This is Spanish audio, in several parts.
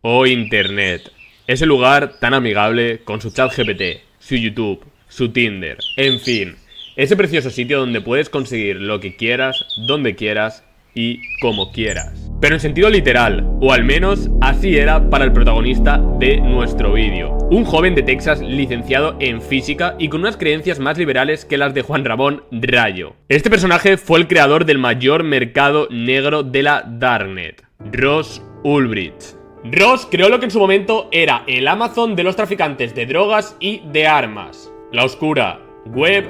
O Internet, ese lugar tan amigable con su chat GPT, su YouTube, su Tinder, en fin, ese precioso sitio donde puedes conseguir lo que quieras, donde quieras y como quieras. Pero en sentido literal, o al menos así era para el protagonista de nuestro vídeo. Un joven de Texas licenciado en física y con unas creencias más liberales que las de Juan Ramón Rayo. Este personaje fue el creador del mayor mercado negro de la Darknet, Ross Ulbricht. Ross creó lo que en su momento era el Amazon de los traficantes de drogas y de armas, la oscura web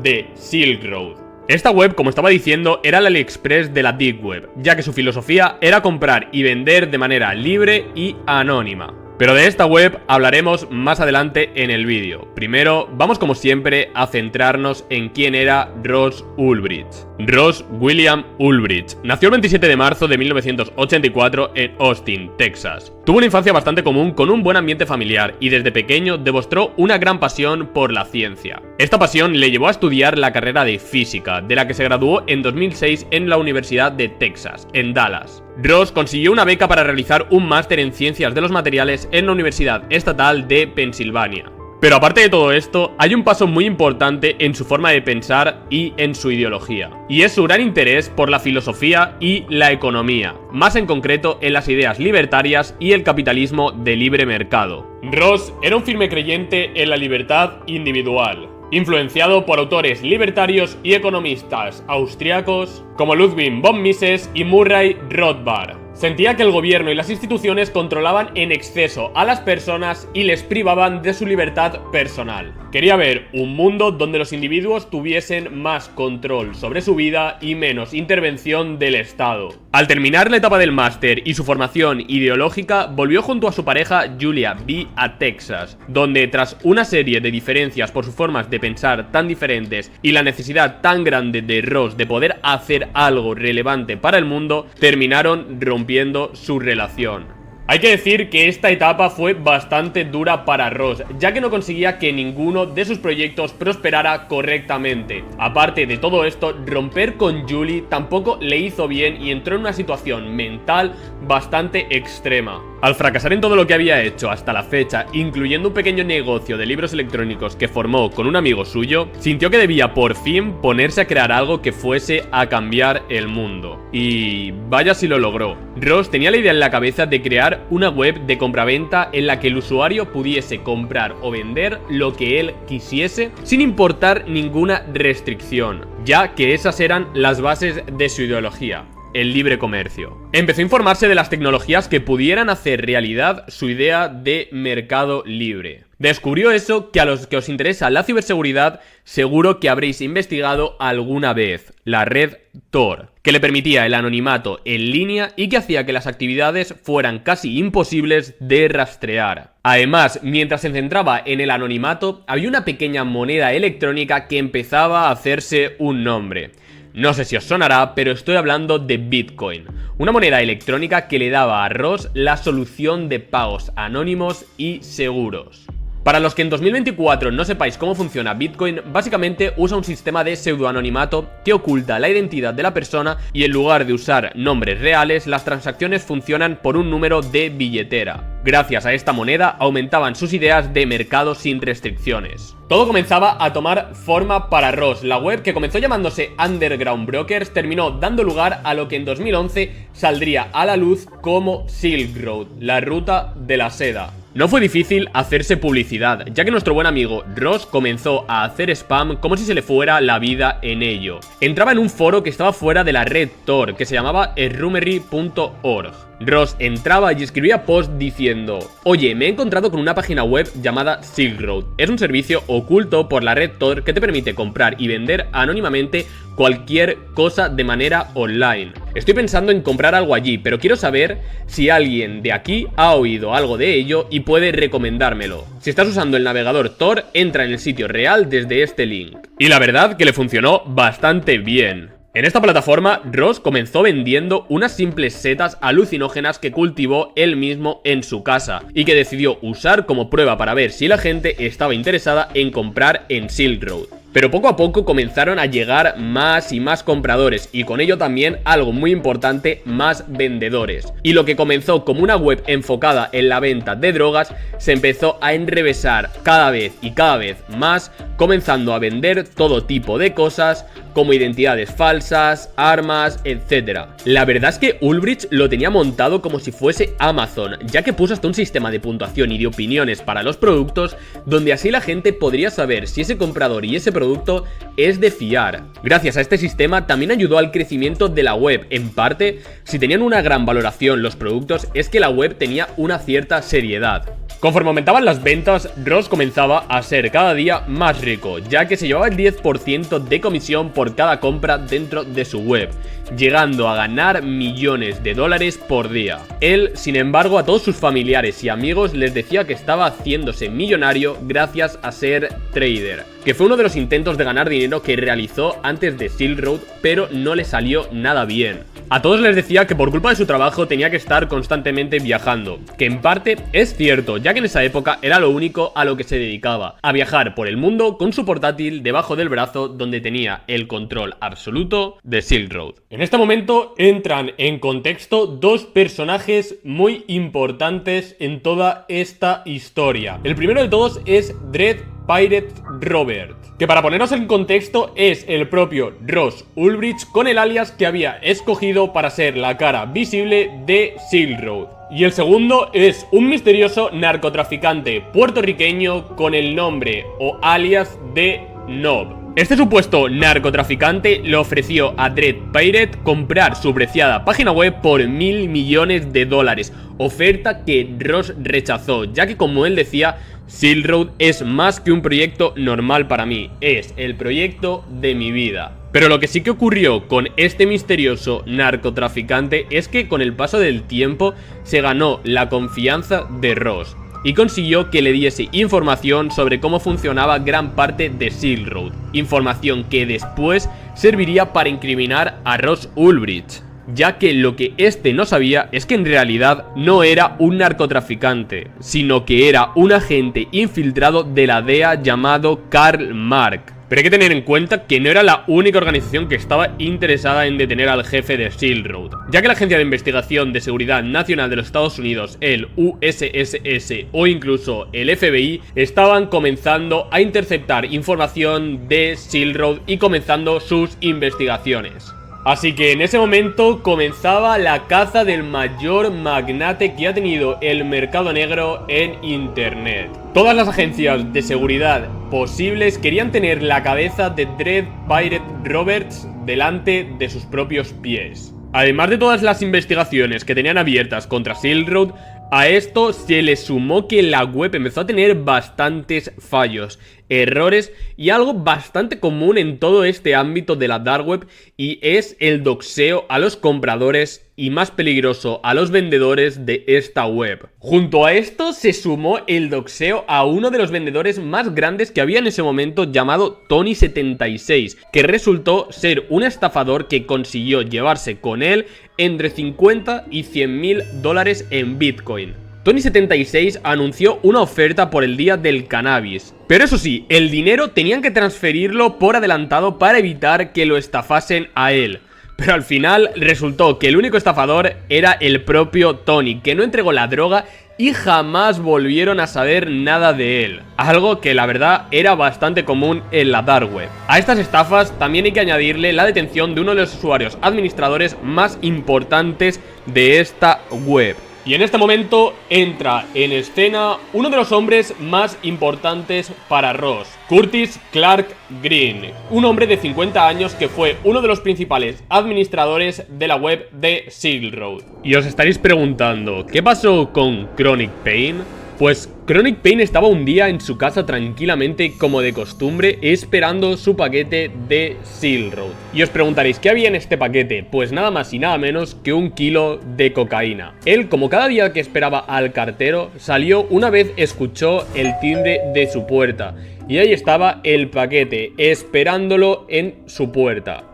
de Silk Road. Esta web, como estaba diciendo, era el AliExpress de la Deep Web, ya que su filosofía era comprar y vender de manera libre y anónima. Pero de esta web hablaremos más adelante en el vídeo. Primero, vamos como siempre a centrarnos en quién era Ross Ulbricht. Ross William Ulbricht nació el 27 de marzo de 1984 en Austin, Texas. Tuvo una infancia bastante común con un buen ambiente familiar y desde pequeño demostró una gran pasión por la ciencia. Esta pasión le llevó a estudiar la carrera de física, de la que se graduó en 2006 en la Universidad de Texas, en Dallas. Ross consiguió una beca para realizar un máster en ciencias de los materiales en la Universidad Estatal de Pensilvania. Pero aparte de todo esto, hay un paso muy importante en su forma de pensar y en su ideología, y es su gran interés por la filosofía y la economía, más en concreto en las ideas libertarias y el capitalismo de libre mercado. Ross era un firme creyente en la libertad individual, influenciado por autores libertarios y economistas austriacos como Ludwig von Mises y Murray Rothbard. Sentía que el gobierno y las instituciones controlaban en exceso a las personas y les privaban de su libertad personal. Quería ver un mundo donde los individuos tuviesen más control sobre su vida y menos intervención del Estado. Al terminar la etapa del máster y su formación ideológica, volvió junto a su pareja Julia B. a Texas, donde tras una serie de diferencias por sus formas de pensar tan diferentes y la necesidad tan grande de Ross de poder hacer algo relevante para el mundo, terminaron rompiendo su relación. Hay que decir que esta etapa fue bastante dura para Ross, ya que no conseguía que ninguno de sus proyectos prosperara correctamente. Aparte de todo esto, romper con Julie tampoco le hizo bien y entró en una situación mental bastante extrema. Al fracasar en todo lo que había hecho hasta la fecha, incluyendo un pequeño negocio de libros electrónicos que formó con un amigo suyo, sintió que debía por fin ponerse a crear algo que fuese a cambiar el mundo. Y vaya si lo logró. Ross tenía la idea en la cabeza de crear una web de compraventa en la que el usuario pudiese comprar o vender lo que él quisiese sin importar ninguna restricción, ya que esas eran las bases de su ideología: el libre comercio. Empezó a informarse de las tecnologías que pudieran hacer realidad su idea de mercado libre. Descubrió eso que a los que os interesa la ciberseguridad seguro que habréis investigado alguna vez: la red Tor, que le permitía el anonimato en línea y que hacía que las actividades fueran casi imposibles de rastrear. Además, mientras se centraba en el anonimato, había una pequeña moneda electrónica que empezaba a hacerse un nombre. No sé si os sonará, pero estoy hablando de Bitcoin, una moneda electrónica que le daba a Ross la solución de pagos anónimos y seguros. Para los que en 2024 no sepáis cómo funciona Bitcoin, básicamente usa un sistema de pseudoanonimato que oculta la identidad de la persona y en lugar de usar nombres reales, las transacciones funcionan por un número de billetera. Gracias a esta moneda aumentaban sus ideas de mercado sin restricciones. Todo comenzaba a tomar forma para Ross. La web, que comenzó llamándose Underground Brokers, terminó dando lugar a lo que en 2011 saldría a la luz como Silk Road, la ruta de la seda. No fue difícil hacerse publicidad, ya que nuestro buen amigo Ross comenzó a hacer spam como si se le fuera la vida en ello. Entraba en un foro que estaba fuera de la red Tor, que se llamaba erumery.org. Ross entraba y escribía posts diciendo: oye, me he encontrado con una página web llamada Silk Road. Es un servicio oculto por la red Tor que te permite comprar y vender anónimamente cualquier cosa de manera online. Estoy pensando en comprar algo allí, pero quiero saber si alguien de aquí ha oído algo de ello y puede recomendármelo. Si estás usando el navegador Tor, entra en el sitio real desde este link. Y la verdad que le funcionó bastante bien. En esta plataforma, Ross comenzó vendiendo unas simples setas alucinógenas que cultivó él mismo en su casa y que decidió usar como prueba para ver si la gente estaba interesada en comprar en Silk Road. Pero poco a poco comenzaron a llegar más y más compradores y con ello también, algo muy importante, más vendedores. Y lo que comenzó como una web enfocada en la venta de drogas se empezó a enrevesar cada vez y cada vez más, comenzando a vender todo tipo de cosas como identidades falsas, armas, etc. La verdad es que Ulbricht lo tenía montado como si fuese Amazon, ya que puso hasta un sistema de puntuación y de opiniones para los productos, donde así la gente podría saber si ese comprador y ese producto es de fiar. Gracias a este sistema también ayudó al crecimiento de la web. En parte, si tenían una gran valoración los productos, es que la web tenía una cierta seriedad. Conforme aumentaban las ventas, Ross comenzaba a ser cada día más rico, ya que se llevaba el 10% de comisión por cada compra dentro de su web, llegando a ganar millones de dólares por día. Él, sin embargo, a todos sus familiares y amigos les decía que estaba haciéndose millonario gracias a ser trader, que fue uno de los intentos de ganar dinero que realizó antes de Silk Road, pero no le salió nada bien. A todos les decía que por culpa de su trabajo tenía que estar constantemente viajando, que en parte es cierto, ya que en esa época era lo único a lo que se dedicaba, a viajar por el mundo con su portátil debajo del brazo donde tenía el control absoluto de Silk Road. En este momento entran en contexto dos personajes muy importantes en toda esta historia. El primero de todos es Dread Pirate Robert, que para ponernos en contexto es el propio Ross Ulbricht con el alias que había escogido para ser la cara visible de Silk Road. Y el segundo es un misterioso narcotraficante puertorriqueño con el nombre o alias de Nob. Este supuesto narcotraficante le ofreció a Dread Pirate comprar su preciada página web por $1.000 millones, oferta que Ross rechazó, ya que como él decía, Silk Road es más que un proyecto normal para mí, es el proyecto de mi vida. Pero lo que sí que ocurrió con este misterioso narcotraficante es que con el paso del tiempo se ganó la confianza de Ross y consiguió que le diese información sobre cómo funcionaba gran parte de Silk Road, información que después serviría para incriminar a Ross Ulbricht, ya que lo que este no sabía es que en realidad no era un narcotraficante, sino que era un agente infiltrado de la DEA llamado Karl Mark. Pero hay que tener en cuenta que no era la única organización que estaba interesada en detener al jefe de Silk Road, ya que la Agencia de Investigación de Seguridad Nacional de los Estados Unidos, el USSS o incluso el FBI, estaban comenzando a interceptar información de Silk Road y comenzando sus investigaciones. Así que en ese momento comenzaba la caza del mayor magnate que ha tenido el mercado negro en internet. Todas las agencias de seguridad posibles querían tener la cabeza de Dread Pirate Roberts delante de sus propios pies. Además de todas las investigaciones que tenían abiertas contra Silk Road, a esto se le sumó que la web empezó a tener bastantes fallos, errores y algo bastante común en todo este ámbito de la dark web, y es el doxeo a los compradores y, más peligroso, a los vendedores de esta web. Junto a esto se sumó el doxeo a uno de los vendedores más grandes que había en ese momento, llamado Tony76, que resultó ser un estafador que consiguió llevarse con él entre 50 y 100.000 dólares en Bitcoin. Tony76 anunció una oferta por el día del cannabis, pero eso sí, el dinero tenían que transferirlo por adelantado para evitar que lo estafasen a él. Pero al final resultó que el único estafador era el propio Tony, que no entregó la droga y jamás volvieron a saber nada de él, algo que la verdad era bastante común en la dark web. A estas estafas también hay que añadirle la detención de uno de los usuarios administradores más importantes de esta web. Y en este momento entra en escena uno de los hombres más importantes para Ross, Curtis Clark Green, un hombre de 50 años que fue uno de los principales administradores de la web de Silk Road. Y os estaréis preguntando, ¿qué pasó con Chronic Pain? Pues Chronic Pain estaba un día en su casa tranquilamente, como de costumbre, esperando su paquete de Silk Road. Y os preguntaréis, ¿qué había en este paquete? Pues nada más y nada menos que 1 kilo de cocaína. Él, como cada día que esperaba al cartero, salió una vez escuchó el timbre de su puerta. Y ahí estaba el paquete, esperándolo en su puerta.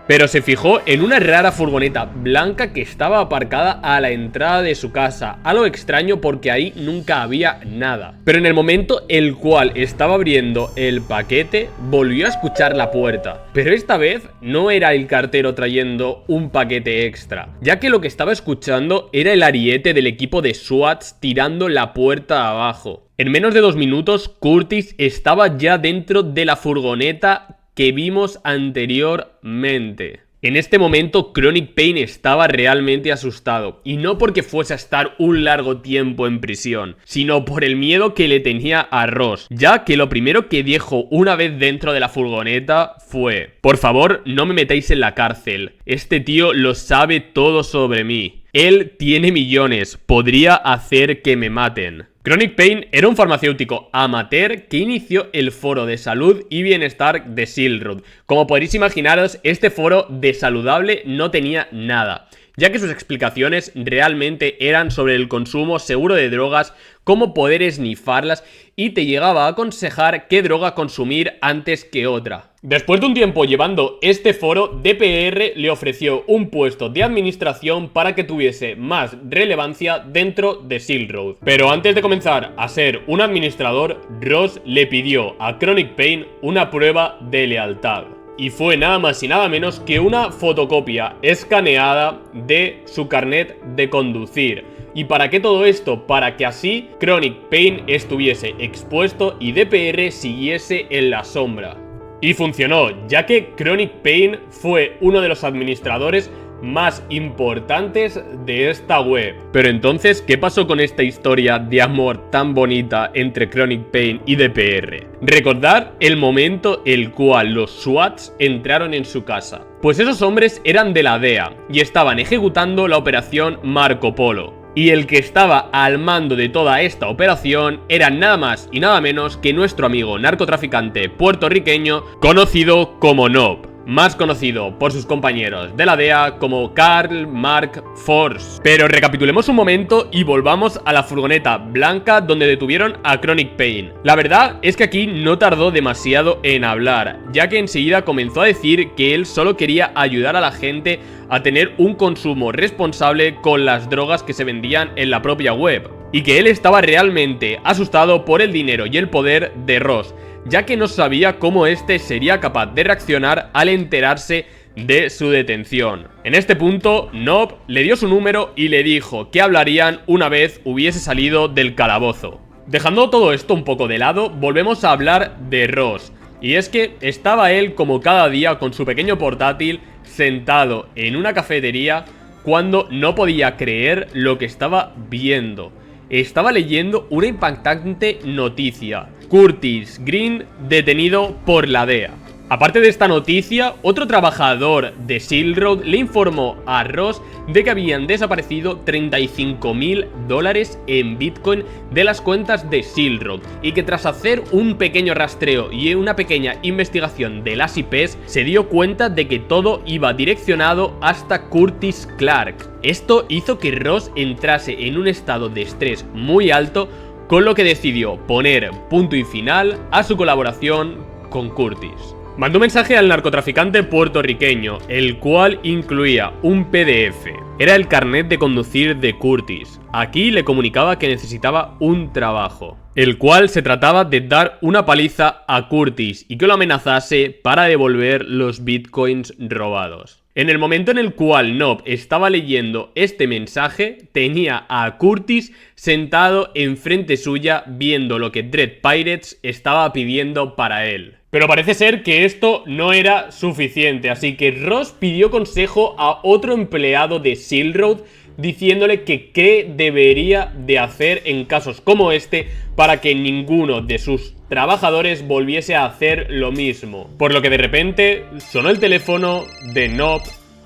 pero se fijó en una rara furgoneta blanca que estaba aparcada a la entrada de su casa, algo extraño porque ahí nunca había nada. Pero en el momento el cual estaba abriendo el paquete, volvió a escuchar la puerta, pero esta vez no era el cartero trayendo un paquete extra, ya que lo que estaba escuchando era el ariete del equipo de SWAT tirando la puerta abajo. En menos de 2 minutos, Curtis estaba ya dentro de la furgoneta que vimos anteriormente. En este momento, Chronic Pain estaba realmente asustado, y no porque fuese a estar un largo tiempo en prisión, sino por el miedo que le tenía a Ross, ya que lo primero que dijo una vez dentro de la furgoneta fue: por favor, no me metáis en la cárcel, este tío lo sabe todo sobre mí, él tiene millones, podría hacer que me maten. Chronic Pain era un farmacéutico amateur que inició el foro de salud y bienestar de Silk Road. Como podréis imaginaros, este foro de saludable no tenía nada, ya que sus explicaciones realmente eran sobre el consumo seguro de drogas, cómo poder esnifarlas, y te llegaba a aconsejar qué droga consumir antes que otra. Después de un tiempo llevando este foro, DPR le ofreció un puesto de administración para que tuviese más relevancia dentro de Silk Road. Pero antes de comenzar a ser un administrador, Ross le pidió a Chronic Pain una prueba de lealtad. Y fue nada más y nada menos que una fotocopia escaneada de su carnet de conducir. ¿Y para qué todo esto? Para que así Chronic Pain estuviese expuesto y DPR siguiese en la sombra. Y funcionó, ya que Chronic Pain fue uno de los administradores más importantes de esta web. Pero entonces, ¿qué pasó con esta historia de amor tan bonita entre Chronic Pain y DPR? Recordad el momento el cual los SWATs entraron en su casa. Pues esos hombres eran de la DEA y estaban ejecutando la operación Marco Polo. Y el que estaba al mando de toda esta operación era nada más y nada menos que nuestro amigo narcotraficante puertorriqueño conocido como Nob, más conocido por sus compañeros de la DEA como Carl Mark Force. Pero recapitulemos un momento y volvamos a la furgoneta blanca donde detuvieron a Chronic Pain. La verdad es que aquí no tardó demasiado en hablar, ya que enseguida comenzó a decir que él solo quería ayudar a la gente a tener un consumo responsable con las drogas que se vendían en la propia web, y que él estaba realmente asustado por el dinero y el poder de Ross, ya que no sabía cómo este sería capaz de reaccionar al enterarse de su detención. En este punto, Nob le dio su número y le dijo que hablarían una vez hubiese salido del calabozo. Dejando todo esto un poco de lado, volvemos a hablar de Ross. Y es que estaba él como cada día con su pequeño portátil sentado en una cafetería cuando no podía creer lo que estaba viendo. Estaba leyendo una impactante noticia: Curtis Green detenido por la DEA. Aparte de esta noticia, otro trabajador de Silk Road le informó a Ross de que habían desaparecido $35.000 en Bitcoin de las cuentas de Silk Road, y que tras hacer un pequeño rastreo y una pequeña investigación de las IPs, se dio cuenta de que todo iba direccionado hasta Curtis Clark. Esto hizo que Ross entrase en un estado de estrés muy alto, con lo que decidió poner punto y final a su colaboración con Curtis. Mandó un mensaje al narcotraficante puertorriqueño, el cual incluía un PDF. Era el carnet de conducir de Curtis. Aquí le comunicaba que necesitaba un trabajo, el cual se trataba de dar una paliza a Curtis y que lo amenazase para devolver los bitcoins robados. En el momento en el cual Nob estaba leyendo este mensaje, tenía a Curtis sentado enfrente suya viendo lo que Dread Pirates estaba pidiendo para él. Pero parece ser que esto no era suficiente, así que Ross pidió consejo a otro empleado de Silk Road, diciéndole que qué debería de hacer en casos como este para que ninguno de sus trabajadores volviese a hacer lo mismo. Por lo que de repente sonó el teléfono de Nob,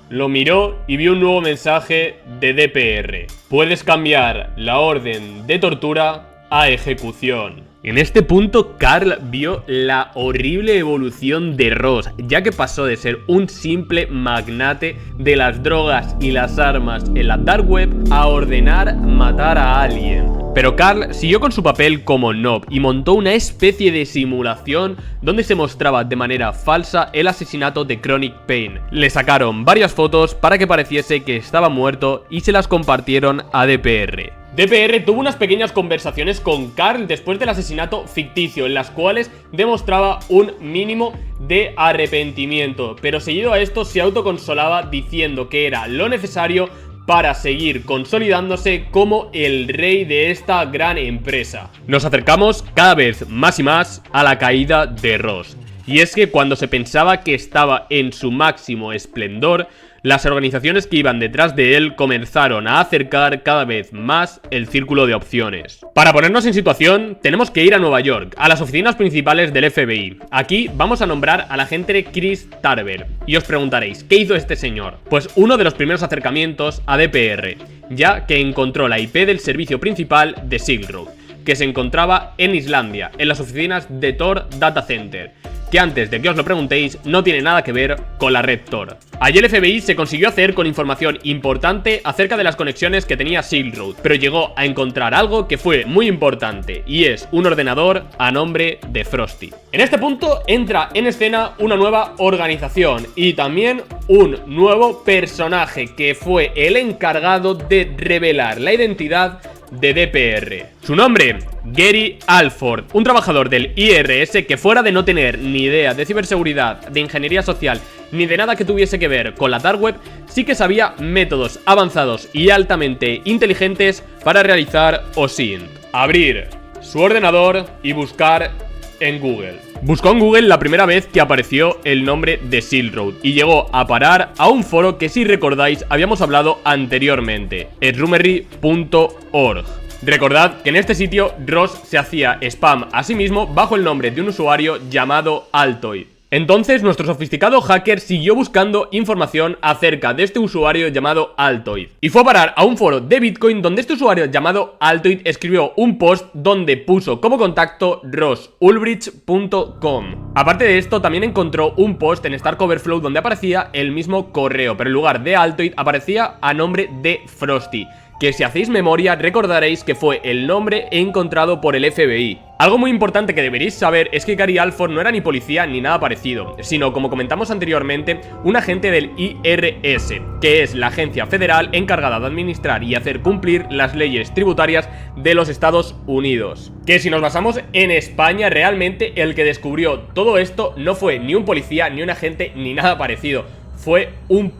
lo miró y vio un nuevo mensaje de DPR: puedes cambiar la orden de tortura a ejecución. En este punto, Carl vio la horrible evolución de Ross, ya que pasó de ser un simple magnate de las drogas y las armas en la dark web a ordenar matar a alguien. Pero Carl siguió con su papel como Nob y montó una especie de simulación donde se mostraba de manera falsa el asesinato de Chronic Pain. Le sacaron varias fotos para que pareciese que estaba muerto y se las compartieron a DPR. DPR tuvo unas pequeñas conversaciones con Carl después del asesinato ficticio, en las cuales demostraba un mínimo de arrepentimiento, pero seguido a esto se autoconsolaba diciendo que era lo necesario para seguir consolidándose como el rey de esta gran empresa. Nos acercamos cada vez más y más a la caída de Ross. Y es que cuando se pensaba que estaba en su máximo esplendor, las organizaciones que iban detrás de él comenzaron a acercar cada vez más el círculo de opciones. Para ponernos en situación, tenemos que ir a Nueva York, a las oficinas principales del FBI. Aquí vamos a nombrar al agente Chris Tarver. Y os preguntaréis, ¿qué hizo este señor? Pues uno de los primeros acercamientos a DPR, ya que encontró la IP del servicio principal de Silk Road, que se encontraba en Islandia, en las oficinas de Tor Data Center, que antes de que os lo preguntéis, no tiene nada que ver con la red Tor. Allí el FBI se consiguió hacer con información importante acerca de las conexiones que tenía Silk Road, pero llegó a encontrar algo que fue muy importante, y es un ordenador a nombre de Frosty. En este punto entra en escena una nueva organización y también un nuevo personaje que fue el encargado de revelar la identidad de DPR. Su nombre, Gary Alford, un trabajador del IRS que, fuera de no tener ni idea de ciberseguridad, de ingeniería social, ni de nada que tuviese que ver con la dark web, sí que sabía métodos avanzados y altamente inteligentes para realizar OSINT. Abrir su ordenador y buscar en Google. Buscó en Google la primera vez que apareció el nombre de Silk Road y llegó a parar a un foro que, si recordáis, habíamos hablado anteriormente, rumery.org. Recordad que en este sitio Ross se hacía spam a sí mismo bajo el nombre de un usuario llamado Altoid. Entonces nuestro sofisticado hacker siguió buscando información acerca de este usuario llamado Altoid y fue a parar a un foro de Bitcoin donde este usuario llamado Altoid escribió un post donde puso como contacto rossulbricht.com. Aparte de esto, también encontró un post en Stack Overflow donde aparecía el mismo correo, pero en lugar de Altoid aparecía a nombre de Frosty, que, si hacéis memoria, recordaréis que fue el nombre encontrado por el FBI. Algo muy importante que deberéis saber es que Gary Alford no era ni policía ni nada parecido, sino, como comentamos anteriormente, un agente del IRS, que es la agencia federal encargada de administrar y hacer cumplir las leyes tributarias de los Estados Unidos. Que, si nos basamos en España, realmente el que descubrió todo esto no fue ni un policía, ni un agente, ni nada parecido. Fue un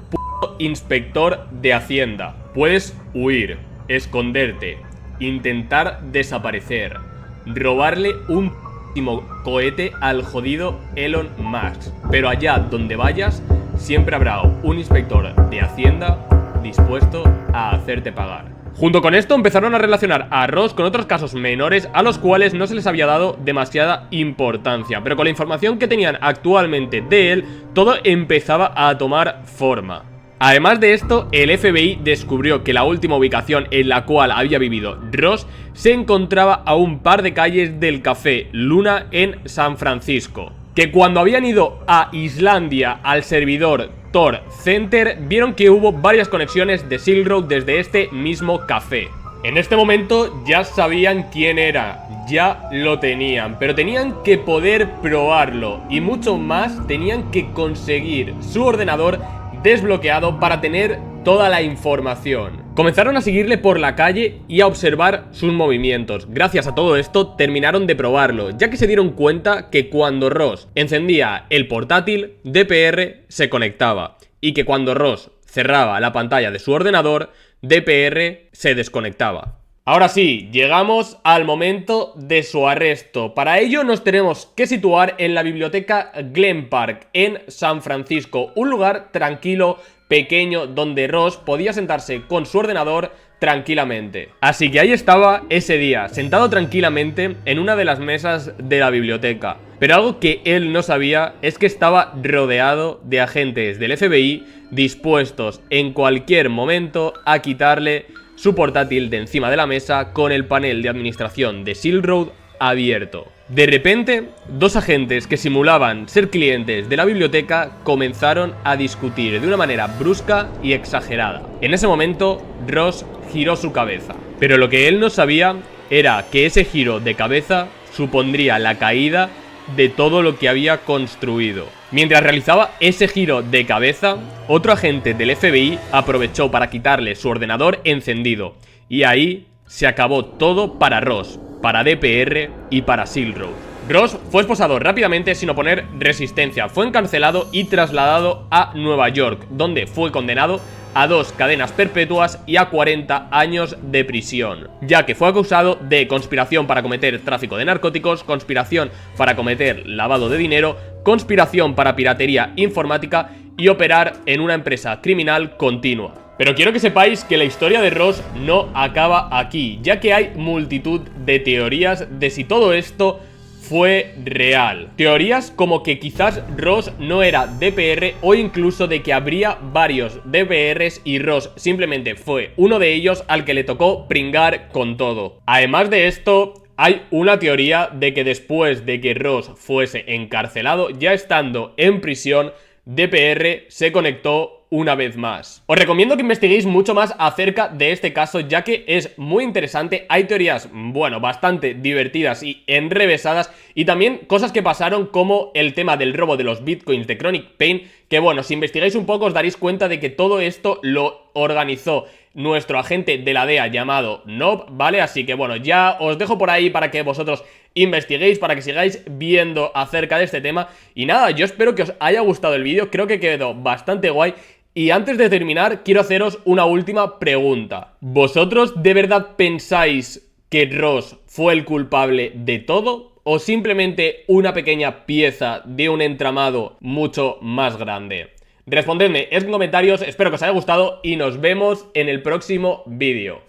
inspector de Hacienda. Puedes huir, esconderte, intentar desaparecer, robarle un cohete al jodido Elon Musk, pero allá donde vayas siempre habrá un inspector de Hacienda dispuesto a hacerte pagar. Junto con esto empezaron a relacionar a Ross con otros casos menores a los cuales no se les había dado demasiada importancia, pero con la información que tenían actualmente de él, todo empezaba a tomar forma. Además de esto, el FBI descubrió que la última ubicación en la cual había vivido Ross se encontraba a un par de calles del Café Luna en San Francisco. Que cuando habían ido a Islandia al servidor Tor Center, vieron que hubo varias conexiones de Silk Road desde este mismo café. En este momento ya sabían quién era, ya lo tenían, pero tenían que poder probarlo y mucho más, tenían que conseguir su ordenador desbloqueado para tener toda la información. Comenzaron a seguirle por la calle y a observar sus movimientos. Gracias a todo esto terminaron de probarlo, ya que se dieron cuenta que cuando Ross encendía el portátil, DPR se conectaba, y que cuando Ross cerraba la pantalla de su ordenador, DPR se desconectaba. Ahora sí, llegamos al momento de su arresto. Para ello nos tenemos que situar en la biblioteca Glen Park, en San Francisco, un lugar tranquilo, pequeño, donde Ross podía sentarse con su ordenador tranquilamente. Así que ahí estaba ese día, sentado tranquilamente en una de las mesas de la biblioteca. Pero algo que él no sabía es que estaba rodeado de agentes del FBI dispuestos en cualquier momento a quitarle su portátil de encima de la mesa con el panel de administración de Silk Road abierto. De repente, dos agentes que simulaban ser clientes de la biblioteca comenzaron a discutir de una manera brusca y exagerada. En ese momento, Ross giró su cabeza, pero lo que él no sabía era que ese giro de cabeza supondría la caída de todo lo que había construido. Mientras realizaba ese giro de cabeza, otro agente del FBI aprovechó para quitarle su ordenador encendido. Y ahí se acabó todo para Ross, para DPR y para Silk Road. Ross fue esposado rápidamente sin oponer resistencia, fue encarcelado y trasladado a Nueva York, donde fue condenado a 2 cadenas perpetuas y a 40 años de prisión, ya que fue acusado de conspiración para cometer tráfico de narcóticos, conspiración para cometer lavado de dinero, conspiración para piratería informática y operar en una empresa criminal continua. Pero quiero que sepáis que la historia de Ross no acaba aquí, ya que hay multitud de teorías de si todo esto fue real. Teorías como que quizás Ross no era DPR o incluso de que habría varios DPRs y Ross simplemente fue uno de ellos al que le tocó pringar con todo. Además de esto, hay una teoría de que después de que Ross fuese encarcelado, ya estando en prisión, DPR se conectó una vez más. Os recomiendo que investiguéis mucho más acerca de este caso, ya que es muy interesante. Hay teorías, bueno, bastante divertidas y enrevesadas, y también cosas que pasaron como el tema del robo de los bitcoins de Chronic Pain, que bueno, si investigáis un poco os daréis cuenta de que todo esto lo organizó nuestro agente de la DEA llamado Nob, ¿vale? Así que bueno, ya os dejo por ahí para que vosotros investiguéis, para que sigáis viendo acerca de este tema. Y nada, yo espero que os haya gustado el vídeo, creo que quedó bastante guay. Y antes de terminar, quiero haceros una última pregunta. ¿Vosotros de verdad pensáis que Ross fue el culpable de todo? ¿O simplemente una pequeña pieza de un entramado mucho más grande? Respondedme en comentarios, espero que os haya gustado y nos vemos en el próximo vídeo.